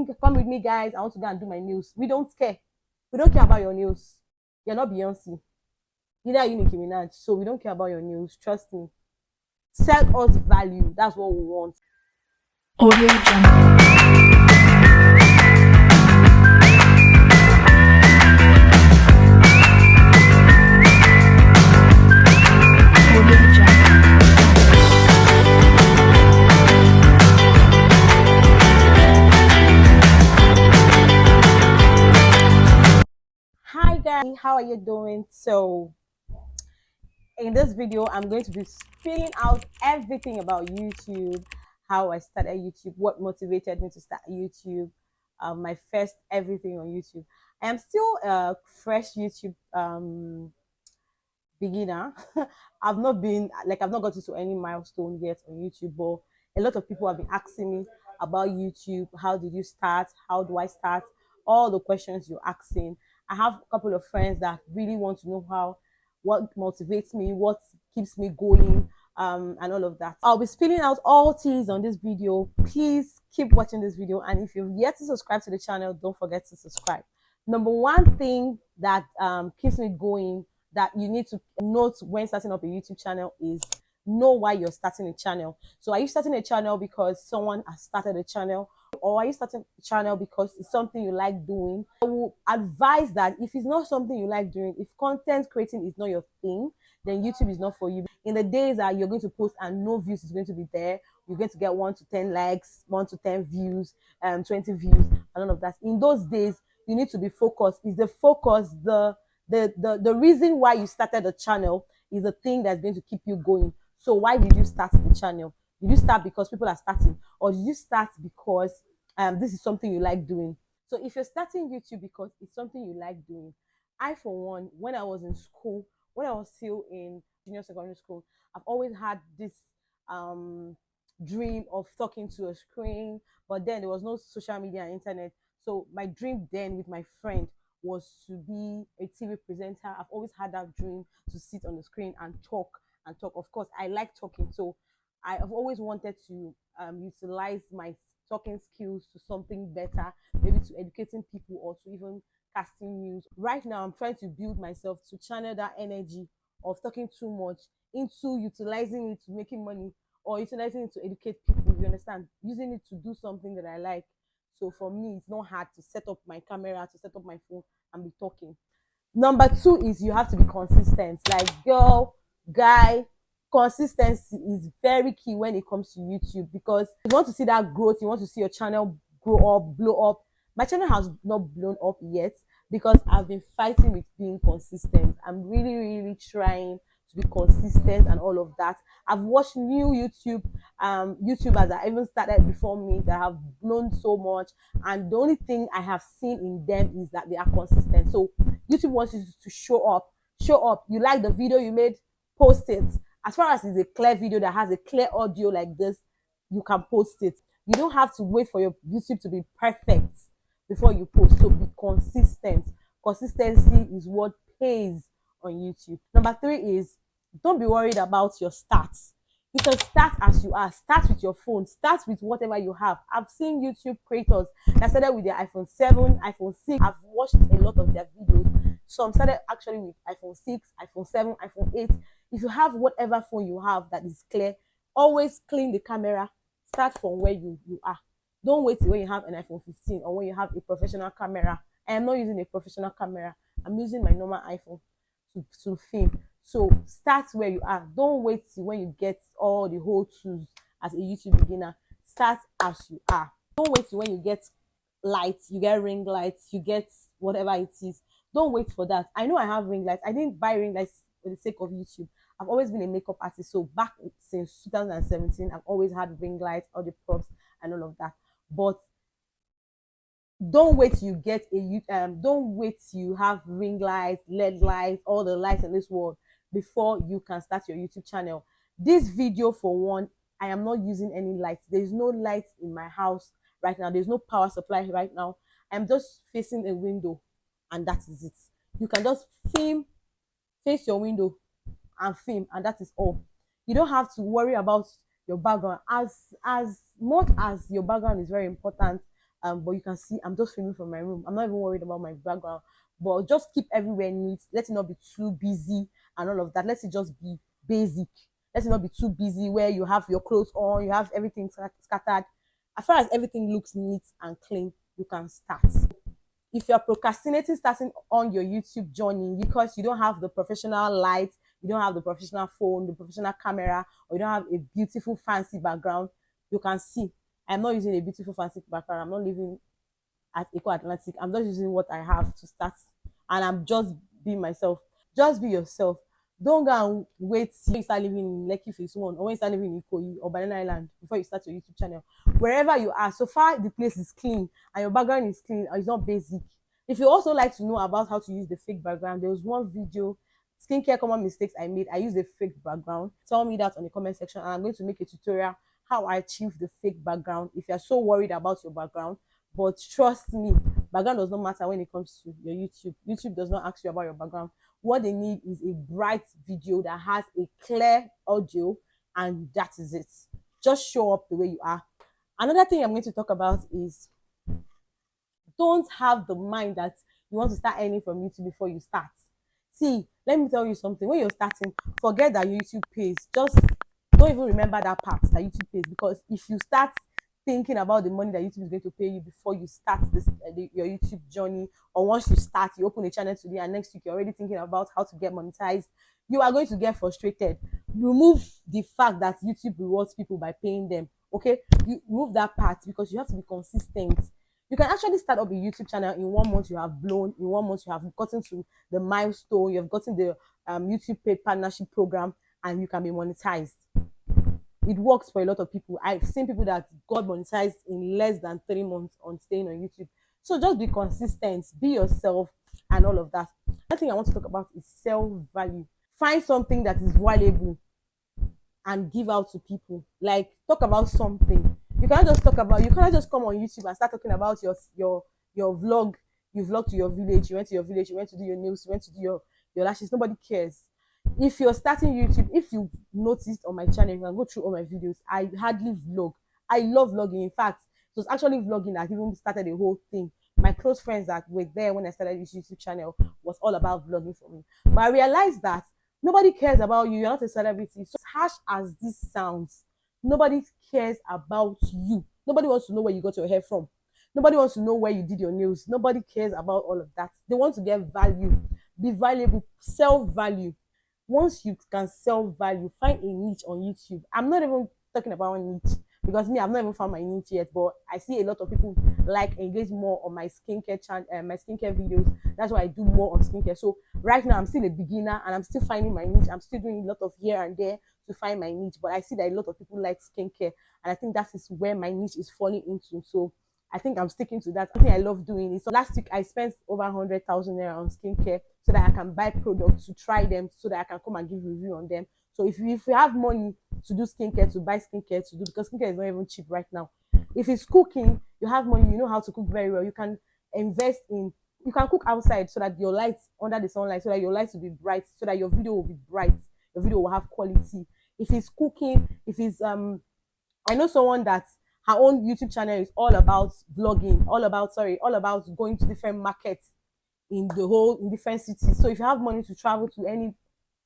Come with me, guys. I want to go and do my news. We don't care. We don't care about your news. You're not Beyonce. Neither are you Nicki Minaj. So we don't care about your news. Trust me. Sell us value. That's what we want. Audio Jungle. Audio Jungle. Hi guys, how are you doing? So in this video, I'm going to be spilling out everything about YouTube, how I started YouTube, what motivated me to start YouTube, my first everything on YouTube. I am still a fresh YouTube beginner. I've not gotten to any milestone yet on YouTube, but a lot of people have been asking me about YouTube. How did you start? How do I start? All the questions you're asking. I have a couple of friends that really want to know what motivates me, what keeps me going, and all of that. I'll be spilling out all teas on this video. Please keep watching this video, and if you've yet to subscribe to the channel, don't forget to subscribe. Number one thing that keeps me going, that you need to note when starting up a YouTube channel, is know why you're starting a channel. So are you starting a channel because someone has started a channel, or are you starting a channel because it's something you like doing? I will advise that if it's not something you like doing, if content creating is not your thing, then YouTube is not for you. In the days that you're going to post and no views is going to be there, you're going to get 1 to 10 likes, 1 to 10 views, 20 views, and all of that. In those days, you need to be focused. Is the focus the reason why you started the channel, is the thing that's going to keep you going. So why did you start the channel? Did you start because people are starting, or did you start because this is something you like doing? So if you're starting YouTube because it's something you like doing, I for one, when I was in school, when I was still in junior secondary school, I've always had this um dream of talking to a screen, but then there was no social media and internet. So my dream then with my friend was to be a TV presenter. I've always had that dream to sit on the screen and talk and talk. Of course, I like talking, so I have always wanted to utilize my talking skills to something better, maybe to educating people or to even casting news. Right now, I'm trying to build myself to channel that energy of talking too much into utilizing it to making money, or utilizing it to educate people. You understand? Using it to do something that I like. So for me, it's not hard to set up my camera, to set up my phone and be talking. Number two is you have to be consistent. Like, girl, guy, consistency is very key when it comes to YouTube, because if you want to see that growth, you want to see your channel grow up, blow up. My channel has not blown up yet because I've been fighting with being consistent. I'm really, really trying to be consistent and all of that. I've watched new YouTubers that even started before me that have blown so much, and the only thing I have seen in them is that they are consistent. So YouTube wants you to show up. Show up. You like the video you made, post it. As far as it's a clear video that has a clear audio like this, you can post it. You don't have to wait for your YouTube to be perfect before you post. So be consistent. Consistency is what pays on YouTube. Number three is, don't be worried about your stats. You can start as you are. Start with your phone. Start with whatever you have. I've seen YouTube creators that started with their iPhone 7, iPhone 6. I've watched a lot of their videos. Some started actually with iPhone 6, iPhone 7, iPhone 8. If you have whatever phone you have that is clear, always clean the camera. Start from where you are. Don't wait till when you have an iPhone 15 or when you have a professional camera. I am not using a professional camera. I'm using my normal iPhone to film. So start where you are. Don't wait till when you get all the whole tools as a YouTube beginner. Start as you are. Don't wait till when you get lights, you get ring lights, you get whatever it is. Don't wait for that. I know I have ring lights. I didn't buy ring lights for the sake of YouTube. I've always been a makeup artist. So back since 2017, I've always had ring lights, all the props and all of that. But don't wait till you get don't wait till you have ring lights, LED lights, all the lights in this world before you can start your YouTube channel. This video, for one, I am not using any lights. There's no lights in my house right now. There's no power supply right now. I'm just facing a window, and that is it. You can just film, face your window and film, and that is all. You don't have to worry about your background. As much as your background is very important, But you can see I'm just filming from my room. I'm not even worried about my background. But just keep everywhere neat. Let it not be too busy and all of that. Let it just be basic. Let it not be too busy where you have your clothes on, you have everything scattered. As far as everything looks neat and clean, you can start. If you're procrastinating starting on your YouTube journey because you don't have the professional light, you don't have the professional phone, the professional camera, or you don't have a beautiful fancy background, you can see I'm not using a beautiful fancy background. I'm not living at Eco Atlantic. I'm just using what I have to start, and I'm just being myself. Just be yourself. Don't go and wait till you start living in Lekki Phase 1 or when you start living in Ikoyi or Banana Island before you start your YouTube channel. Wherever you are, so far the place is clean and your background is clean and it's not basic. If you also like to know about how to use the fake background, there was one video, skincare common mistakes I made. I used a fake background. Tell me that on the comment section and I'm going to make a tutorial how I achieve the fake background if you're so worried about your background. But trust me, background does not matter when it comes to your YouTube. YouTube does not ask you about your background. What they need is a bright video that has a clear audio, and that is it. Just show up the way you are. Another thing I'm going to talk about is don't have the mind that you want to start earning from YouTube before you start. See, let me tell you something. When you're starting, forget that YouTube pays. Just don't even remember that part that YouTube pays, because if you start thinking about the money that YouTube is going to pay you before you start your YouTube journey, or once you start, you open a channel today and next week you're already thinking about how to get monetized, you are going to get frustrated. Remove the fact that YouTube rewards people by paying them. Okay, you remove that part because you have to be consistent. You can actually start up a YouTube channel in 1 month. You have blown in 1 month. You have gotten to the milestone. You have gotten the YouTube paid partnership program, and you can be monetized. It works for a lot of people. I've seen people that got monetized in less than 3 months on staying on YouTube. So just be consistent, be yourself, and all of that. Another thing I want to talk about is self value. Find something that is valuable and give out to people. Like, talk about something. You cannot just come on YouTube and start talking about your vlog. You vlog to your village, you went to your village, you went to do your nails, you went to do your lashes. Nobody cares. If you're starting YouTube, if you've noticed on my channel, you can go through all my videos. I hardly vlog. I love vlogging. In fact, it was actually vlogging that even started the whole thing. My close friends that were there when I started this YouTube channel was all about vlogging for me. But I realized that nobody cares about you. You're not a celebrity. So as harsh as this sounds, nobody cares about you. Nobody wants to know where you got your hair from. Nobody wants to know where you did your nails. Nobody cares about all of that. They want to get value. Be valuable. Sell value. Once you can sell value, find a niche on YouTube. I'm not even talking about niche because me, I've not even found my niche yet. But I see a lot of people like engage more on my skincare channel, my skincare videos. That's why I do more on skincare. So right now, I'm still a beginner and I'm still finding my niche. I'm still doing a lot of here and there to find my niche. But I see that a lot of people like skincare, and I think that is where my niche is falling into. So I think I'm sticking to that. Something I love doing is, so last week I spent over 100,000 naira on skincare so that I can buy products to try them, so that I can come and give review on them. So if you have money to do skincare, to buy skincare to do, because skincare is not even cheap right now. If it's cooking, you have money, you know how to cook very well. You can invest in, you can cook outside so that your lights under the sunlight, so that your lights will be bright, so that your video will be bright, your video will have quality. If it's cooking, if it's I know someone that her own YouTube channel is all about vlogging, all about going to different markets in different cities. So if you have money to travel to any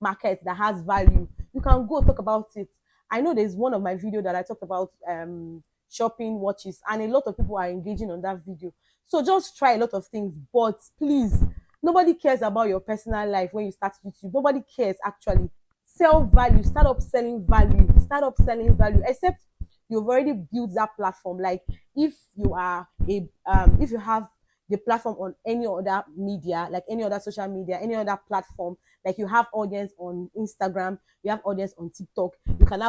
market that has value, you can go talk about it. I know there's one of my video that I talked about shopping watches, and a lot of people are engaging on that video. So just try a lot of things, but please, nobody cares about your personal life when you start YouTube. Nobody cares actually. Sell value, start up selling value, start up selling value, except you've already built that platform. Like, if you are a if you have the platform on any other media, like any other social media, any other platform, like you have audience on Instagram, you have audience on TikTok, you can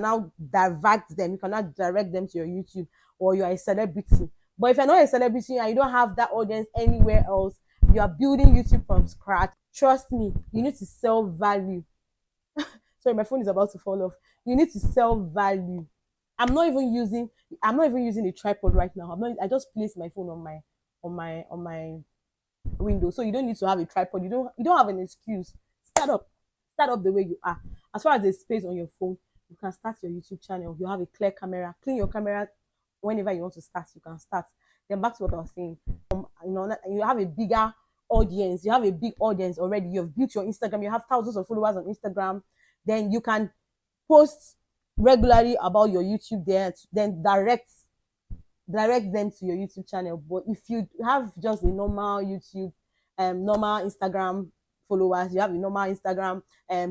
now divert them, you can now direct them to your YouTube, or you are a celebrity. But if you're not a celebrity and you don't have that audience anywhere else, you are building YouTube from scratch. Trust me, you need to sell value. Sorry, my phone is about to fall off. You need to sell value. I'm not even using I'm not even using a tripod right now. I just placed my phone on my window. So you don't need to have a tripod. You don't have an excuse. Start up. Start up the way you are. As far as there's space on your phone, you can start your YouTube channel. You have a clear camera. Clean your camera whenever you want to start, you can start. Then back to what I was saying, you have a bigger audience, you have a big audience already, you've built your Instagram, you have thousands of followers on Instagram, then you can post regularly about your YouTube there, then direct them to your YouTube channel. But if you have just a normal YouTube, normal Instagram followers, you have a normal Instagram,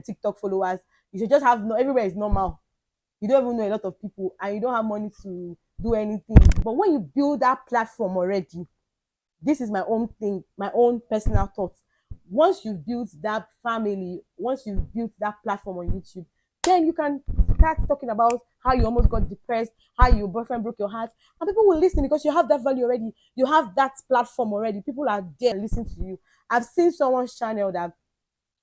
TikTok followers, you should just have, no, everywhere is normal. You don't even know a lot of people and you don't have money to do anything. But when you build that platform already, this is my own thing, my own personal thoughts. Once you've built that family, once you've built that platform on YouTube, then you can start talking about how you almost got depressed, how your boyfriend broke your heart, and people will listen because you have that value already. You have that platform already. People are there and listen to you. I've seen someone's channel that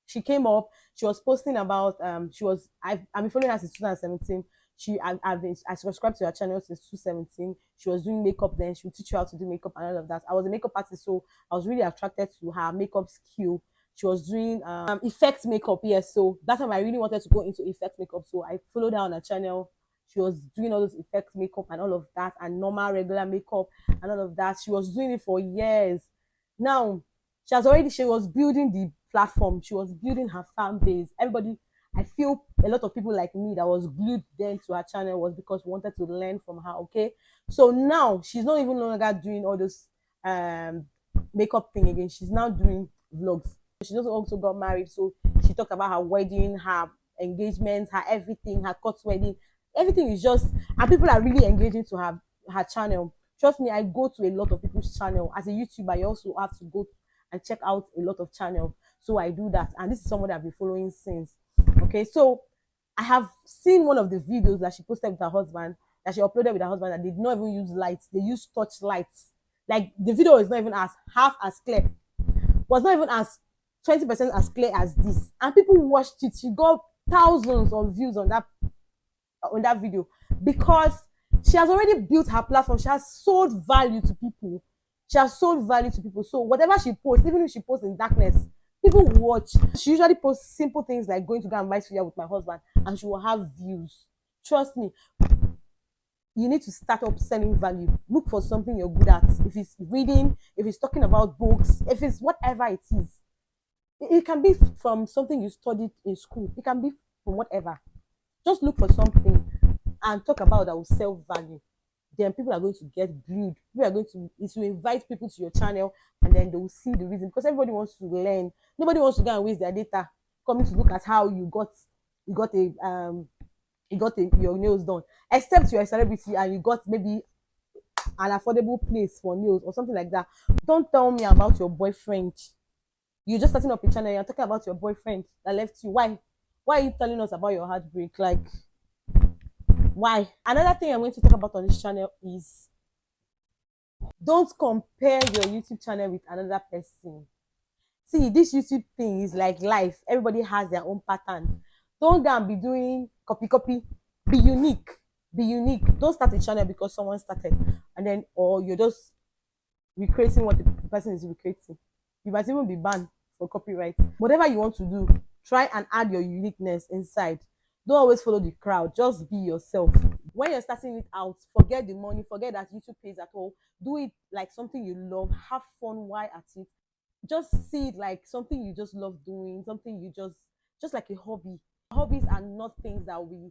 she came up, she was posting about I've been following her since 2017. I subscribed to her channel since 2017. She was doing makeup then, she would teach you how to do makeup and all of that. I was a makeup artist, so I was really attracted to her makeup skill. She was doing effect makeup, yes. So that time I really wanted to go into effect makeup. So I followed her on her channel. She was doing all those effect makeup and all of that, and normal regular makeup and all of that. She was doing it for years. Now she was building the platform, she was building her fan base. Everybody, I feel a lot of people like me that was glued then to her channel was because we wanted to learn from her. Okay, so now she's not even no longer doing all this um makeup thing again. She's now doing vlogs. She just also got married, so she talked about her wedding, her engagements, her everything, her court wedding. Everything is just, and people are really engaging to her channel. Trust me, I go to a lot of people's channel. As a YouTuber, you also have to go and check out a lot of channels. So I do that, and this is someone that I've been following since. Okay, so I have seen one of the videos that she posted with her husband, that she uploaded with her husband, that they did not even use lights, they use touch lights. Like the video is not even as half as clear, was not even as 20% as clear as this, and people watched it. She got thousands of views on that video because she has already built her platform. She has sold value to people. She has sold value to people. So whatever she posts, even if she posts in darkness, people will watch. She usually posts simple things like going to go and buy suya with my husband, and she will have views. Trust me, you need to start up selling value. Look for something you're good at. If it's reading, if it's talking about books, if it's whatever it is, it can be from something you studied in school. It can be from whatever. Just look for something and talk about that will sell value. Then people are going to get glued. People are going to, it will invite people to your channel, and then they will see the reason, because everybody wants to learn. Nobody wants to go and waste their data coming to look at how you got your nails done, except you're a celebrity and you got maybe an affordable place for nails or something like that. Don't tell me about your boyfriend. You're just starting up a channel, you're talking about your boyfriend that left you. Why are you telling us about your heartbreak? Like, why? Another thing I'm going to talk about on this channel is, don't compare your YouTube channel with another person. See, this YouTube thing is like life. Everybody has their own pattern. Don't go and be doing copy. Be unique. Be unique. Don't start a channel because someone started, and then, or you're just recreating what the person is recreating. You might even be banned for copyright. Whatever you want to do, try and add your uniqueness inside. Don't always follow the crowd. Just be yourself. When you're starting it out, forget the money, forget that YouTube pays at all. Do it like something you love. Have fun while at it. Just see it like something you just love doing, something you just like a hobby. Hobbies are not things that we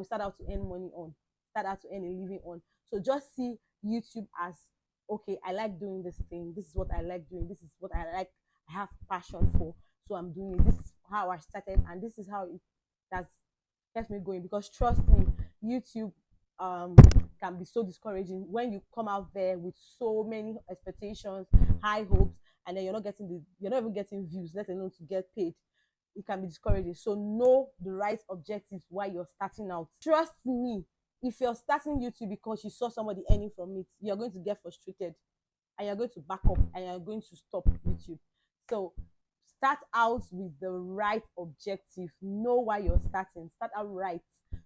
start out to earn money on, start out to earn a living on. So just see YouTube as, okay, I like doing this thing, this is what I like doing, this is what I like, I have passion for, so I'm doing it. This is how I started, and this is how it has kept me going. Because trust me, YouTube um can be so discouraging when you come out there with so many expectations, high hopes, and then you're not even getting views, let alone to get paid. It can be discouraging. So know the right objectives while you're starting out. Trust me, if you're starting YouTube because you saw somebody earning from it, you're going to get frustrated, and you're going to back up, and you're going to stop YouTube. So start out with the right objective. Know why you're starting. Start out right.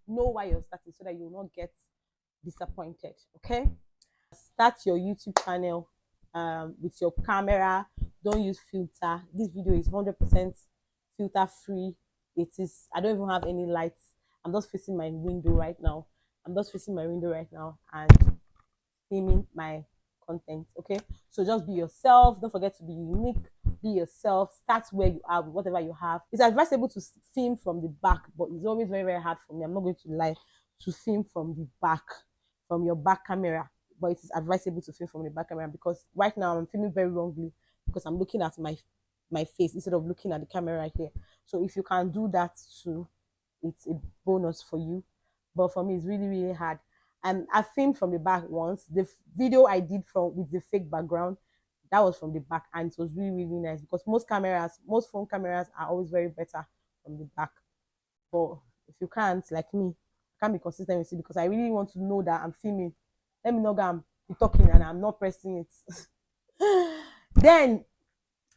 Know why you're starting so that you will not get disappointed. Okay? Start your YouTube channel with your camera. Don't use filter. This video is 100% filter free. It is, I don't even have any lights. I'm just facing my window right now. And filming my content. Okay, so just be yourself. Don't forget to be unique. Be yourself. Start where you are with whatever you have. It's advisable to film from the back, but it's always very, very hard for me. I'm not going to lie, to film from the back, from your back camera. But it is advisable to film from the back camera, because right now I'm filming very wrongly, because I'm looking at my face instead of looking at the camera right here. So if you can do that too, it's a bonus for you. But for me, it's really, really hard. And I filmed from the back once. The video I did from with the fake background, that was from the back, and it was really, really nice, because most phone cameras are always very better from the back. But if you can't, like me, I can't be consistent with it, because I really want to know that I'm filming. Let me know that I'm be talking and I'm not pressing it. Then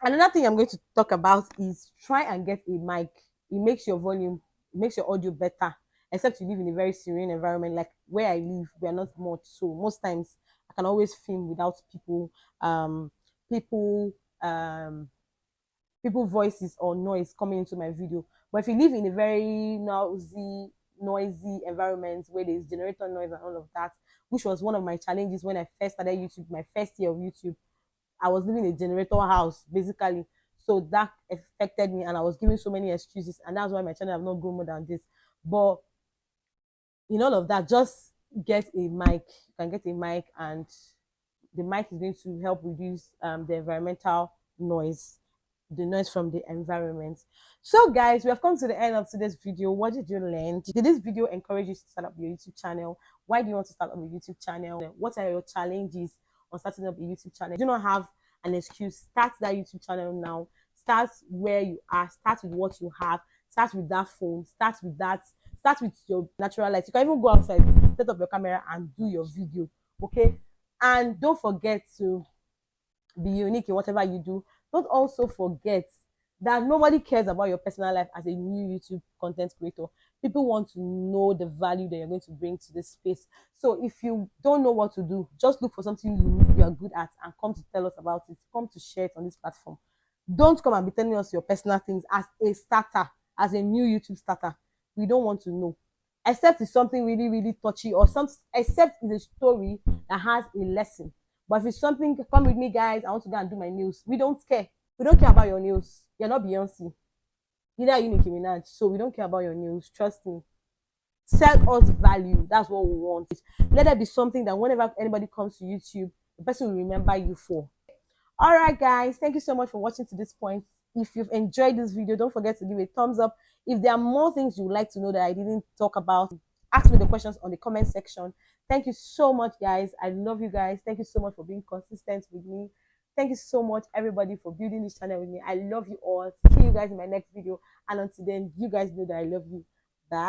another thing I'm going to talk about is try and get a mic. It makes your volume, it makes your audio better. Except you live in a very serene environment, like where I live, we are not much. So most times I can always film without people, um, people voices or noise coming into my video. But if you live in a very noisy environment where there's generator noise and all of that, which was one of my challenges when I first started YouTube, my first year of YouTube, I was living in a generator house basically. So that affected me, and I was giving so many excuses, and that's why my channel have not grown more than this. But in all of that, just get a mic. You can get a mic, and the mic is going to help reduce the environmental noise, the noise from the environment. So guys, we have come to the end of today's video. What did you learn? Did this video encourage you to start up your YouTube channel? Why do you want to start up a YouTube channel? What are your challenges on starting up a YouTube channel? Do not have an excuse. Start that YouTube channel now. Start where you are. Start with what you have. Start with that phone. Start with that. Start with your natural light. You can even go outside, set up your camera and do your video. Okay, and don't forget to be unique in whatever you do. Don't also forget that nobody cares about your personal life as a new YouTube content creator. People want to know the value that you're going to bring to this space. So if you don't know what to do, just look for something you are good at and come to tell us about it. Come to share it on this platform. Don't come and be telling us your personal things as a starter, as a new YouTube starter. We don't want to know. Except it's something really, really touchy, or except it's a story that has a lesson. But if it's something, come with me, guys. I want to go and do my nails. We don't care. We don't care about your nails. You're not Beyonce. Neither are you Nicki Minaj. So we don't care about your nails. Trust me. Sell us value. That's what we want. Let there be something that whenever anybody comes to YouTube, the person will remember you for. All right, guys. Thank you so much for watching to this point. If you've enjoyed this video, don't forget to give a thumbs up. If there are more things you would like to know that I didn't talk about, ask me the questions on the comment section. Thank you so much, guys. I love you guys. Thank you so much for being consistent with me. Thank you so much, everybody, for building this channel with me. I love you all. See you guys in my next video. And until then, you guys know that I love you. Bye.